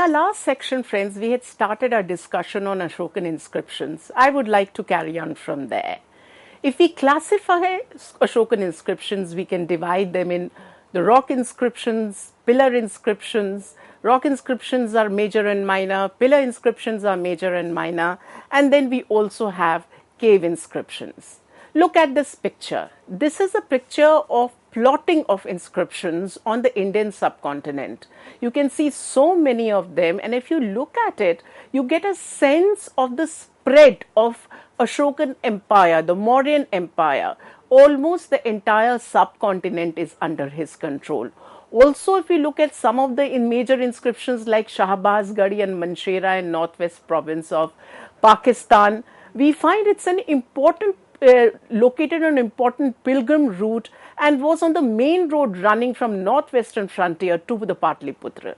our last section, friends, we had started our discussion on Ashokan inscriptions. I would like to carry on from there. If we classify Ashokan inscriptions, we can divide them in the rock inscriptions, pillar inscriptions. Rock inscriptions are major and minor, pillar inscriptions are major and minor, and then we also have cave inscriptions. Look at this picture. This is a picture of plotting of inscriptions on the Indian subcontinent. You can see so many of them, and if you look at it, you get a sense of the spread of Ashokan Empire, the Mauryan Empire. Almost the entire subcontinent is under his control. Also, if you look at some of the major inscriptions like Shahbazgarhi and Manshera in northwest province of Pakistan, we find it's an important located on an important pilgrim route and was on the main road running from northwestern frontier to the Patliputra.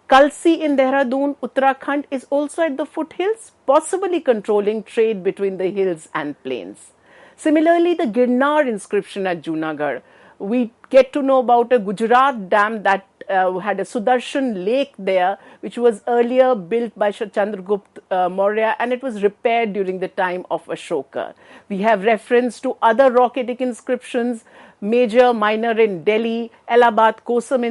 Kalsi in Dehradun, Uttarakhand is also at the foothills, possibly controlling trade between the hills and plains. Similarly, the Girnar inscription at Junagadh, we get to know about a Gujarat dam that had a Sudarshan lake there, which was earlier built by Chandragupta Maurya, and it was repaired during the time of Ashoka. We have reference to other rocketic inscriptions, major, minor in Delhi, Allahabad Kosam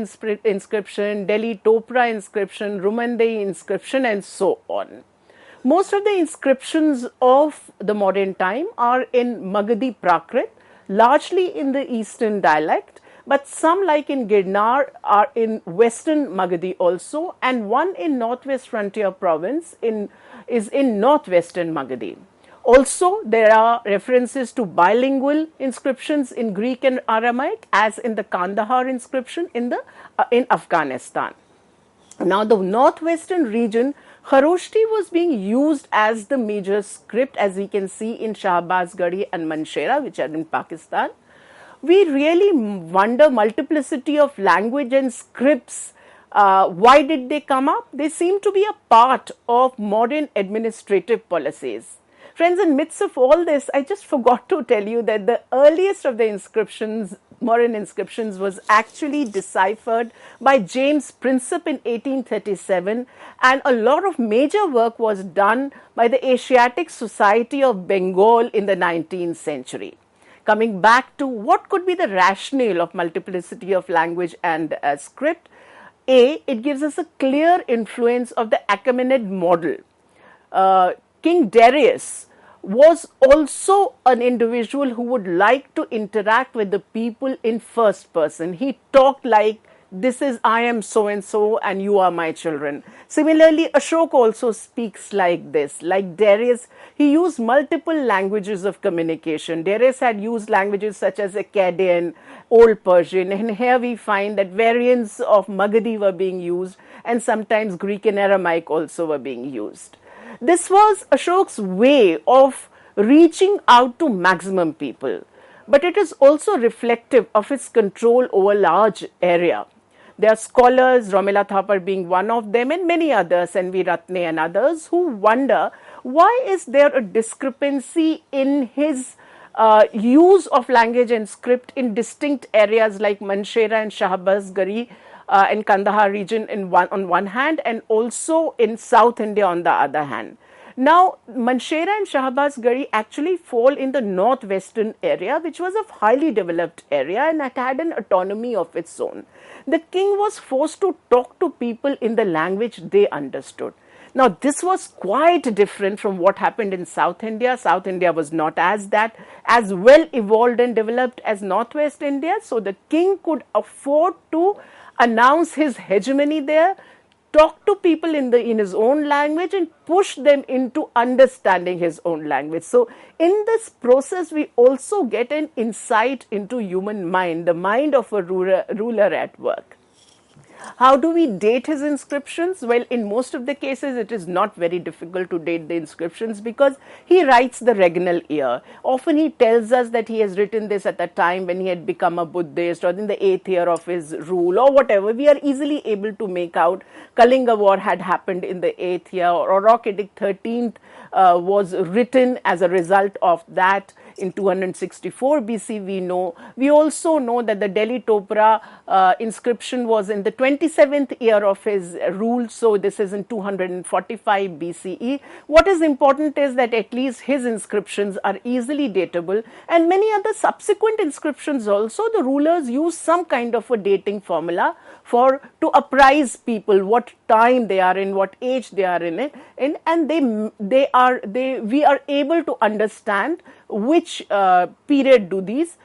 inscription, Delhi Topra inscription, Rumandei inscription, and so on. Most of the inscriptions of the modern time are in Magadhi Prakrit, largely in the eastern dialect, but some like in Girnar are in western Magadhi also, and one in northwest frontier province is in northwestern Magadhi. Also, there are references to bilingual inscriptions in Greek and Aramaic, as in the Kandahar inscription in Afghanistan. Now, the northwestern region, Kharoshti was being used as the major script, as we can see in Shahbazgarhi and Manshera, which are in Pakistan. We really wonder multiplicity of language and scripts. Why did they come up? They seem to be a part of modern administrative policies. Friends, in midst of all this, I just forgot to tell you that the earliest of the inscriptions, modern inscriptions, was actually deciphered by James Prinsep in 1837, and a lot of major work was done by the Asiatic Society of Bengal in the 19th century. Coming back to what could be the rationale of multiplicity of language and script, it gives us a clear influence of the Achaemenid model. King Darius was also an individual who would like to interact with the people in first person. He talked like, this is I am so and so and you are my children. Similarly, Ashoka also speaks like this. Like Darius, he used multiple languages of communication. Darius had used languages such as Akkadian, Old Persian, and here we find that variants of Magadhi were being used, and sometimes Greek and Aramaic also were being used. This was Ashok's way of reaching out to maximum people, but it is also reflective of his control over large area. There are scholars, Romila Thapar being one of them, and many others, N.V. Ratne and others, who wonder why is there a discrepancy in his use of language and script in distinct areas like Manshera and Shahbazgarhi and Kandahar region on one hand, and also in South India on the other hand. Now, Manshera and Shahbazgarhi actually fall in the northwestern area, which was a highly developed area and it had an autonomy of its own. The king was forced to talk to people in the language they understood. Now, this was quite different from what happened in South India. South India was not as well evolved and developed as Northwest India, so the king could afford to announce his hegemony there, talk to people in his own language and push them into understanding his own language. So in this process, we also get an insight into human mind, the mind of a ruler at work. How do we date his inscriptions? Well, in most of the cases, it is not very difficult to date the inscriptions because he writes the regnal year. Often he tells us that he has written this at the time when he had become a Buddhist or in the 8th year of his rule or whatever. We are easily able to make out Kalinga War had happened in the 8th year, or Rock Edict 13th was written as a result of that. In 264 BC, we also know that the Delhi Topra inscription was in the 27th year of his rule, so this is in 245 BCE. What is important is that at least his inscriptions are easily datable, and many other subsequent inscriptions also, the rulers use some kind of a dating formula to apprise people what time they are in, what age they are in it, and we are able to understand which period do these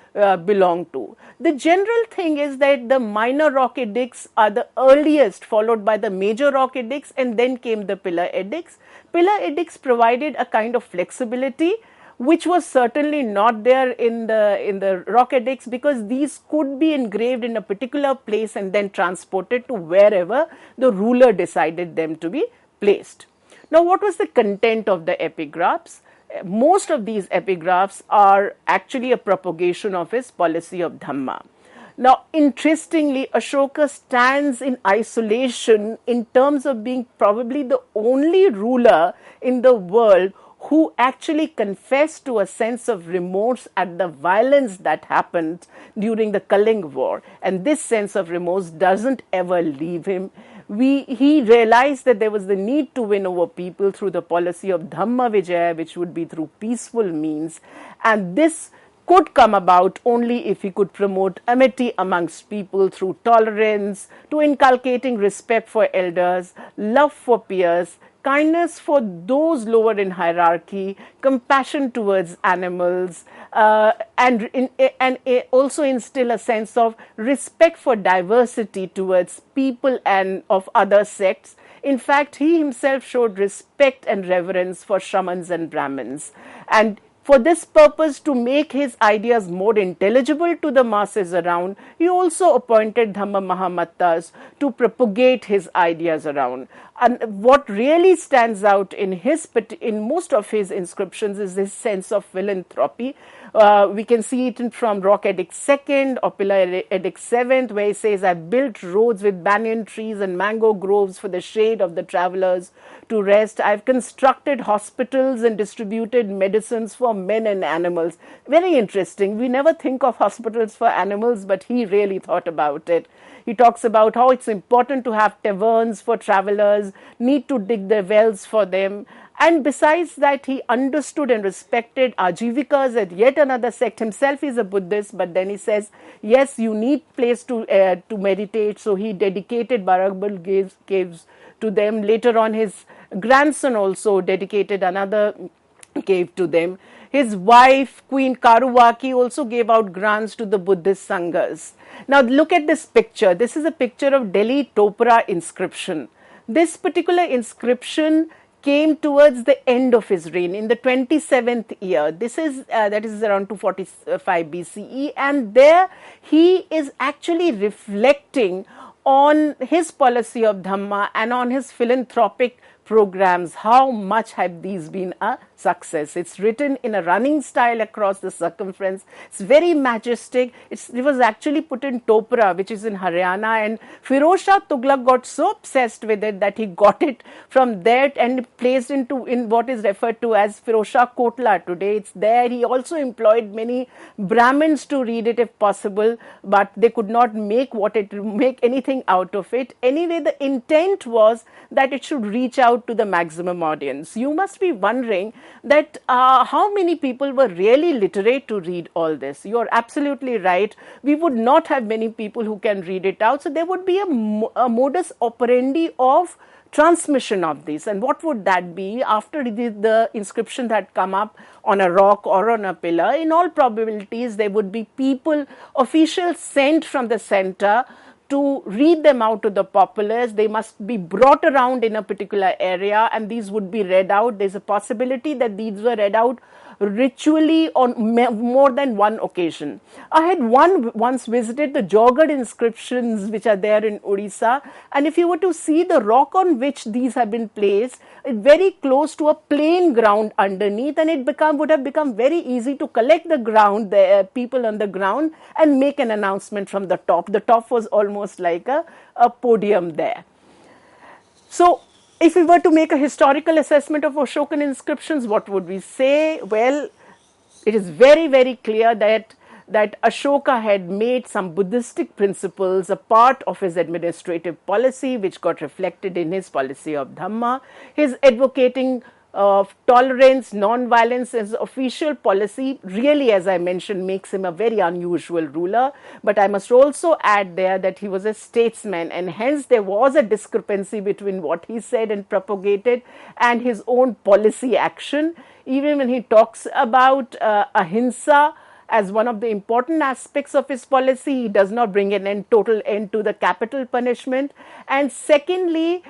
belong to. The general thing is that the minor rock edicts are the earliest, followed by the major rock edicts, and then came the pillar edicts. Pillar edicts provided a kind of flexibility which was certainly not there in the rock edicts, because these could be engraved in a particular place and then transported to wherever the ruler decided them to be placed. Now, what was the content of the epigraphs? Most of these epigraphs are actually a propagation of his policy of Dhamma. Now, interestingly, Ashoka stands in isolation in terms of being probably the only ruler in the world who actually confessed to a sense of remorse at the violence that happened during the Kaling War. And this sense of remorse doesn't ever leave him. He realized that there was the need to win over people through the policy of Dhamma Vijaya, which would be through peaceful means. And this could come about only if he could promote amity amongst people through tolerance, to inculcating respect for elders, love for peers, kindness for those lower in hierarchy, compassion towards animals, and also instill a sense of respect for diversity towards people and of other sects. In fact, he himself showed respect and reverence for Shramans and Brahmins. And for this purpose, to make his ideas more intelligible to the masses around, he also appointed Dhamma Mahamattas to propagate his ideas around. And what really stands out in most of his inscriptions is this sense of philanthropy. We can see it from Rock Edict 2nd or Pillar Edict 7th, where he says, "I built roads with banyan trees and mango groves for the shade of the travelers to rest. I've constructed hospitals and distributed medicines for men and animals." Very interesting. We never think of hospitals for animals, but he really thought about it. He talks about how it's important to have taverns for travelers, need to dig their wells for them. And besides that, he understood and respected Ajivikas as yet another sect. Himself is a Buddhist, but then he says, yes, you need place to meditate. So he dedicated Baragbal caves to them. Later on, his grandson also dedicated another cave to them. His wife, Queen Karuvaki, also gave out grants to the Buddhist Sanghas. Now look at this picture. This is a picture of Delhi Topra inscription. This particular inscription came towards the end of his reign in the 27th year. That is around 245 BCE, and there he is actually reflecting on his policy of Dhamma and on his philanthropic programs. How much have these been a success? It's written in a running style across the circumference. It's very majestic. It was actually put in Topra, which is in Haryana, and Firoz Shah Tughlaq got so obsessed with it that he got it from there and placed in what is referred to as Firoz Shah Kotla today. It's there. He also employed many Brahmins to read it if possible, but they could not make anything out of it. Anyway, the intent was that it should reach out to the maximum audience. You must be wondering that how many people were really literate to read all this. You're absolutely right. We would not have many people who can read it out. So there would be a modus operandi of transmission of this. And what would that be? After the inscription that come up on a rock or on a pillar, in all probabilities there would be people, officials sent from the center to read them out to the populace. They must be brought around in a particular area, and these would be read out. There's a possibility that these were read out ritually on more than one occasion. I had once visited the Jogad inscriptions which are there in Odisha, and if you were to see the rock on which these have been placed, it's very close to a plain ground underneath, and it would have become very easy to collect the people on the ground and make an announcement from the top. The top was almost like a podium there. So if we were to make a historical assessment of Ashokan inscriptions, what would we say? Well, it is very, very clear that that Ashoka had made some Buddhistic principles a part of his administrative policy, which got reflected in his policy of Dhamma. His advocating of tolerance, non-violence as official policy really, as I mentioned, makes him a very unusual ruler. But I must also add there that he was a statesman, and hence there was a discrepancy between what he said and propagated and his own policy action. Even when he talks about ahimsa as one of the important aspects of his policy, he does not bring an total end to the capital punishment. And secondly,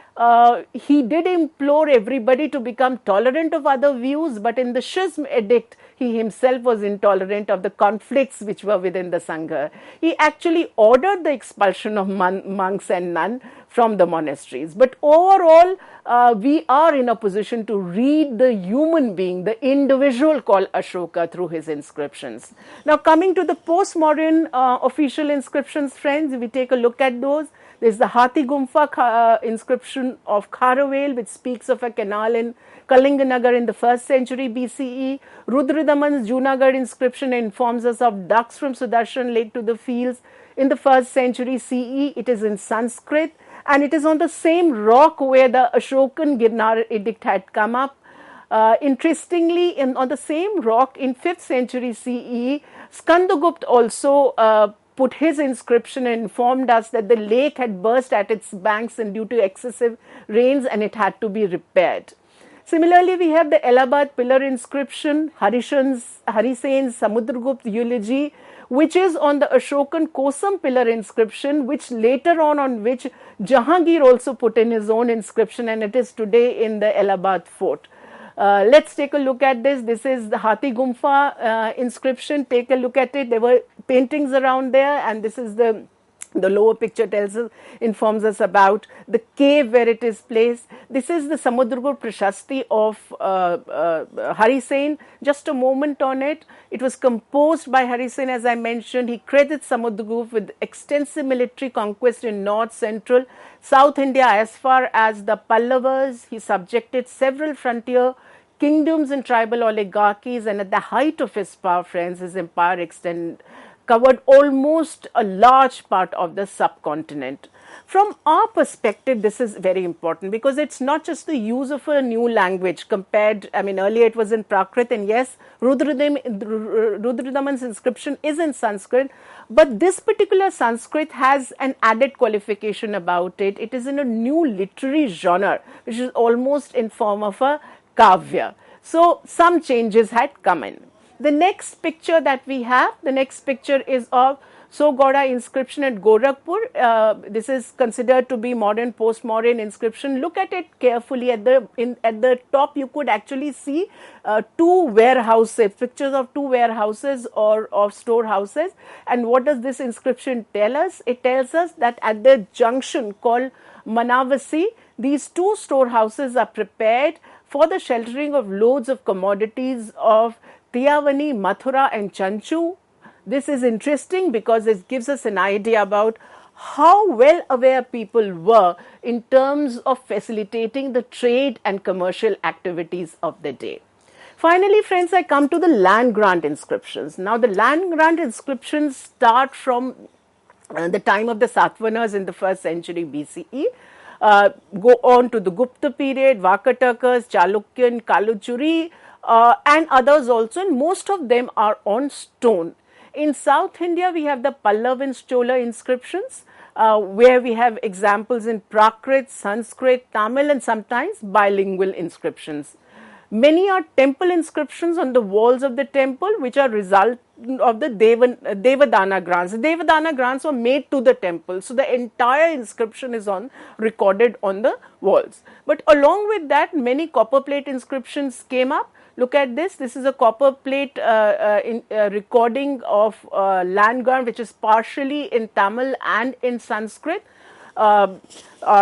he did implore everybody to become tolerant of other views, but in the Schism Edict, he himself was intolerant of the conflicts which were within the Sangha. He actually ordered the expulsion of monks and nuns from the monasteries. But overall, we are in a position to read the human being, the individual called Ashoka through his inscriptions. Now, coming to the postmodern official inscriptions, friends, we take a look at those. There's the Hathi Gumfa inscription of Kharavale, which speaks of a canal in Kalinganagar in the 1st century BCE. Rudradaman's Junagarh inscription informs us of ducks from Sudarshan Lake to the fields in the 1st century CE. It is in Sanskrit, and it is on the same rock where the Ashokan Girnar edict had come up. Interestingly, on the same rock in 5th century CE, Skandagupt also put his inscription and informed us that the lake had burst at its banks and due to excessive rains, and it had to be repaired. Similarly, we have the Allahabad pillar inscription, Harisen's Samudragupta eulogy, which is on the Ashokan Kosam pillar inscription, which later on which Jahangir also put in his own inscription, and it is today in the Allahabad fort. Let's take a look at this. This is the Hathi Gumfa inscription. Take a look at it. There were paintings around there, and this is the lower picture informs us about the cave where it is placed. This is the Samudragupta Prashasti of Harisen. Just a moment on it. It was composed by Harisen, as I mentioned. He credits Samudragupta with extensive military conquest in North, Central, South India as far as the Pallavas. He subjected several frontier kingdoms and tribal oligarchies, and at the height of his power, friends, his empire covered almost a large part of the subcontinent. From our perspective, this is very important because it's not just the use of a new language compared, earlier it was in Prakrit, and yes, Rudradaman's inscription is in Sanskrit, but this particular Sanskrit has an added qualification about it. It is in a new literary genre, which is almost in form of a kavya. So some changes had come in. The next picture that we have, the next picture is of Sogoda inscription at Gorakhpur. This is considered to be modern, postmodern inscription. Look at it carefully. At the top, you could actually see two warehouses, pictures of two warehouses or of storehouses. And what does this inscription tell us? It tells us that at the junction called Manavasi, these two storehouses are prepared for the sheltering of loads of commodities of Tiyavani, Mathura and Chanchu. This is interesting because it gives us an idea about how well aware people were in terms of facilitating the trade and commercial activities of the day. Finally, friends, I come to the land grant inscriptions. Now, the land grant inscriptions start from the time of the Satavahanas in the 1st century BCE. Go on to the Gupta period, Vakatakas, Chalukyan, Kalachuri, and others also, and most of them are on stone. In South India, we have the Pallav and Chola inscriptions, where we have examples in Prakrit, Sanskrit, Tamil, and sometimes bilingual inscriptions. Many are temple inscriptions on the walls of the temple, which are result of the Devadana grants. The Devadana grants were made to the temple, so the entire inscription is recorded on the walls. But along with that, many copper plate inscriptions came up. Look at this. This is a copper plate recording of land grant, which is partially in Tamil and in Sanskrit.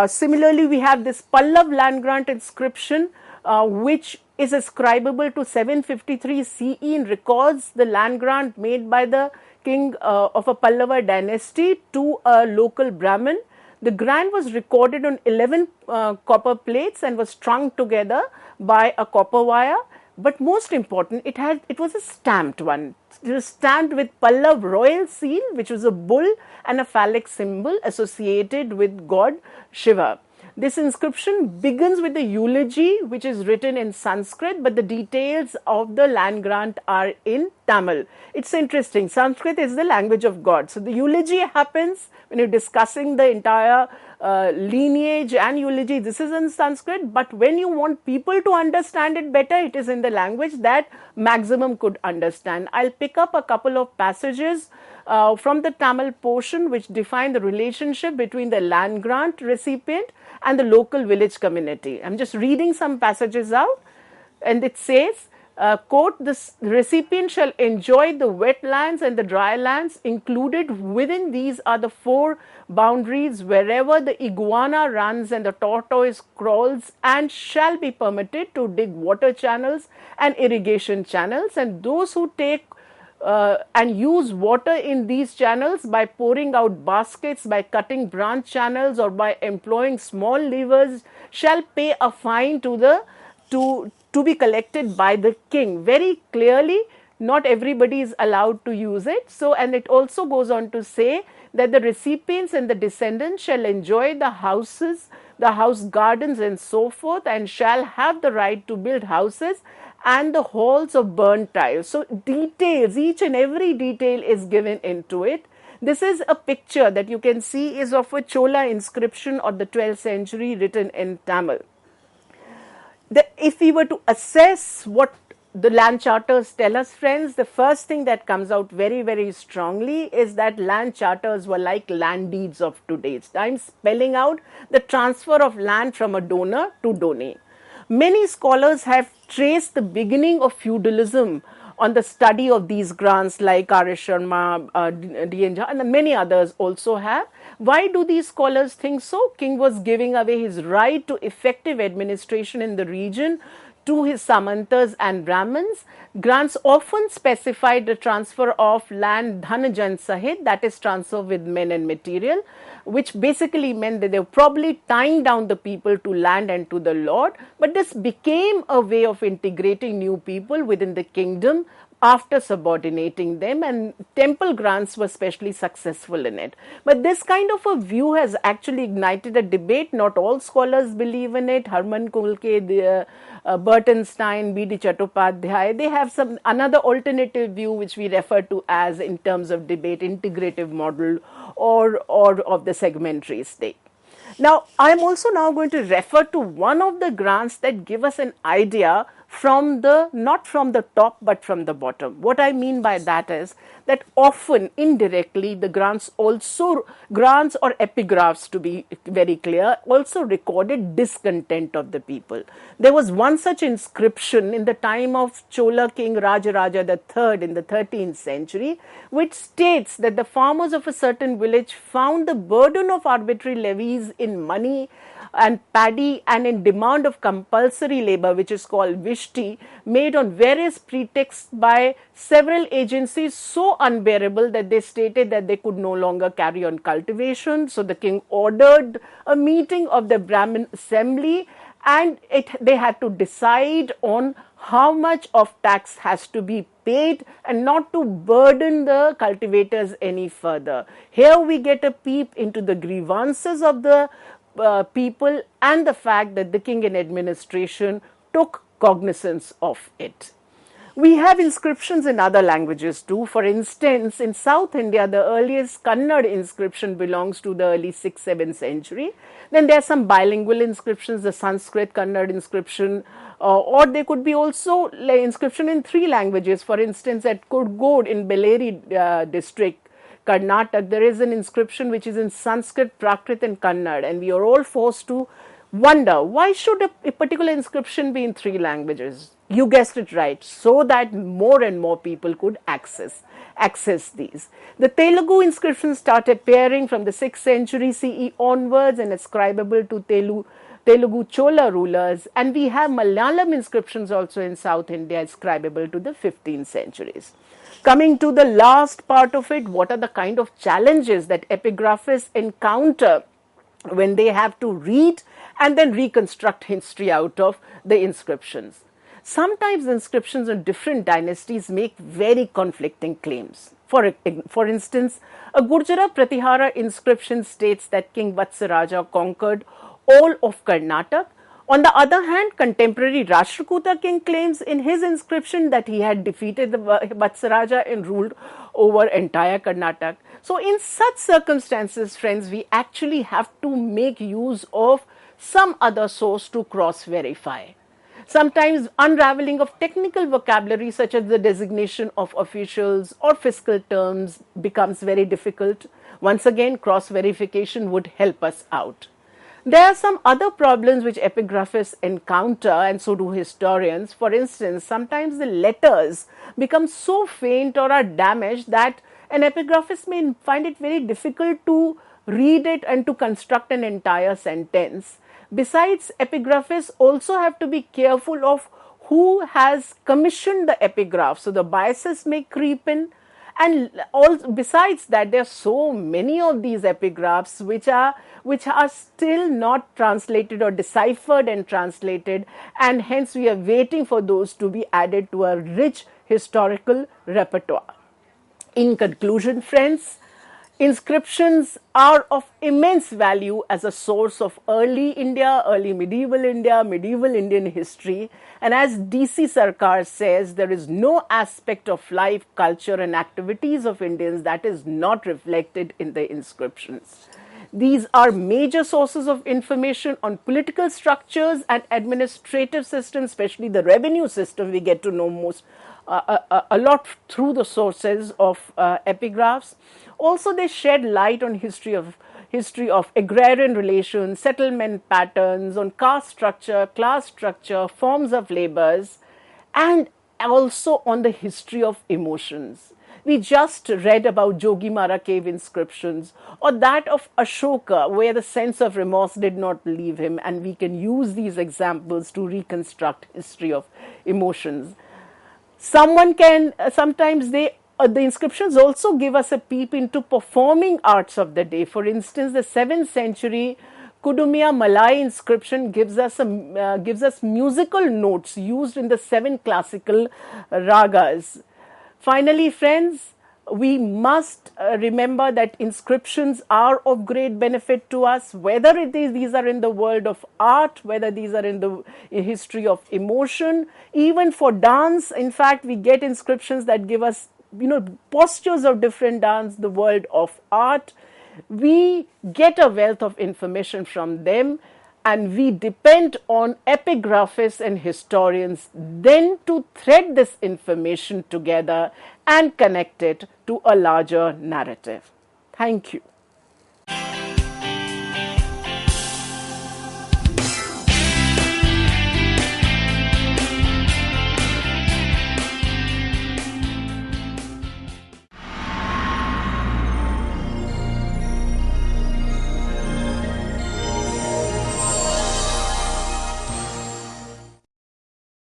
Similarly, we have this Pallav land grant inscription, which is ascribable to 753 CE and records the land grant made by the king of a Pallava dynasty to a local Brahmin. The grant was recorded on 11 copper plates and was strung together by a copper wire. but most important, it was a stamped one. It was stamped with Pallav royal seal, which was a bull and a phallic symbol associated with god Shiva. This inscription begins with the eulogy, which is written in Sanskrit, but the details of the land grant are in Tamil. It's interesting. Sanskrit is the language of God. So the eulogy happens when you're discussing the entire lineage and eulogy. This is in Sanskrit, but when you want people to understand it better, it is in the language that maximum could understand. I'll pick up a couple of passages from the Tamil portion which define the relationship between the land grant recipient and the local village community. I'm just reading some passages out, and it says, quote, "The recipient shall enjoy the wetlands and the dry lands. Included within these are the four boundaries wherever the iguana runs and the tortoise crawls, and shall be permitted to dig water channels and irrigation channels, and those who take and use water in these channels by pouring out baskets, by cutting branch channels, or by employing small levers shall pay a fine to be collected by the king." Very clearly, not everybody is allowed to use it. So, and it also goes on to say that the recipients and the descendants shall enjoy the houses, the house gardens and so forth, and shall have the right to build houses and the halls of burnt tiles. So details, each and every detail is given into it. This is a picture that you can see is of a Chola inscription of the 12th century written in Tamil. If we were to assess what the land charters tell us, friends, the first thing that comes out very, very strongly is that land charters were like land deeds of today's time, spelling out the transfer of land from a donor to donee. Many scholars have traced the beginning of feudalism on the study of these grants, like R.S. Sharma, D.N. Jha, and many others also have. Why do these scholars think so? King was giving away his right to effective administration in the region to his Samantas and Brahmins. Grants often specified the transfer of land Dhanajan Sahit, that is transfer with men and material, which basically meant that they were probably tying down the people to land and to the Lord. But this became a way of integrating new people within the kingdom after subordinating them, and temple grants were especially successful in it. But this kind of a view has actually ignited a debate. Not all scholars believe in it. Harman Kulke, Burtonstein, B.D. Chattopadhyay, they have some another alternative view which we refer to as, in terms of debate, integrative model or of the segmentary state. Now, I am also now going to refer to one of the grants that give us an idea from the, not from the top, but from the bottom. What I mean by that is that often indirectly the grants or epigraphs, to be very clear, also recorded discontent of the people. There was one such inscription in the time of Chola king Rajaraja III in the 13th century, which states that the farmers of a certain village found the burden of arbitrary levies in money and paddy and in demand of compulsory labor, which is called vishti, made on various pretexts by several agencies, so unbearable that they stated that they could no longer carry on cultivation. So the king ordered a meeting of the Brahmin assembly, and they had to decide on how much of tax has to be paid and not to burden the cultivators any further. Here we get a peep into the grievances of the people and the fact that the king in administration took cognizance of it. We have inscriptions in other languages too. For instance, in South India, the earliest Kannada inscription belongs to the early 6th, 7th century. Then there are some bilingual inscriptions, the Sanskrit Kannada inscription, or there could be also inscription in 3 languages. For instance, at Kurgod in Bellary district, Karnataka, there is an inscription which is in Sanskrit, Prakrit and Kannada, and we are all forced to wonder, why should a particular inscription be in 3 languages? You guessed it right, so that more and more people could access these. The Telugu inscriptions start appearing from the 6th century CE onwards and ascribable to Telugu Chola rulers, and we have Malayalam inscriptions also in South India ascribable to the 15th centuries. Coming to the last part of it, what are the kind of challenges that epigraphists encounter when they have to read and then reconstruct history out of the inscriptions? sometimes inscriptions on different dynasties make very conflicting claims. For instance, a Gurjara Pratihara inscription states that King Vatsaraja conquered all of Karnataka. On the other hand, contemporary Rashtrakuta king claims in his inscription that he had defeated the Vatsaraja and ruled over entire Karnataka. So in such circumstances, friends, we actually have to make use of some other source to cross-verify. Sometimes unraveling of technical vocabulary such as the designation of officials or fiscal terms becomes very difficult. Once again, cross-verification would help us out. There are some other problems which epigraphists encounter, and so do historians. For instance, sometimes the letters become so faint or are damaged that an epigraphist may find it very difficult to read it and to construct an entire sentence. Besides, epigraphists also have to be careful of who has commissioned the epigraph, so the biases may creep in. And also, besides that, there are so many of these epigraphs which are still not translated or deciphered and translated, and hence we are waiting for those to be added to a rich historical repertoire. In conclusion, friends, inscriptions are of immense value as a source of early India, early medieval India, medieval Indian history. And as DC Sarkar says, there is no aspect of life, culture and activities of Indians that is not reflected in the inscriptions. These are major sources of information on political structures and administrative systems, especially the revenue system. We get to know a lot through the sources of epigraphs. Also, they shed light on history of agrarian relations, settlement patterns, on caste structure, class structure, forms of labors, and also on the history of emotions. We just read about Jogimara cave inscriptions, or that of Ashoka, where the sense of remorse did not leave him, and we can use these examples to reconstruct history of emotions. Sometimes the inscriptions also give us a peep into performing arts of the day. For instance, the 7th century Kudumiya Malay inscription gives us musical notes used in the 7 classical ragas. Finally, friends, we must remember that inscriptions are of great benefit to us, whether these are in the world of art, whether these are in the history of emotion, even for dance. In fact, we get inscriptions that give us, postures of different dance, the world of art. We get a wealth of information from them, and we depend on epigraphists and historians then to thread this information together and connect it to a larger narrative. Thank you.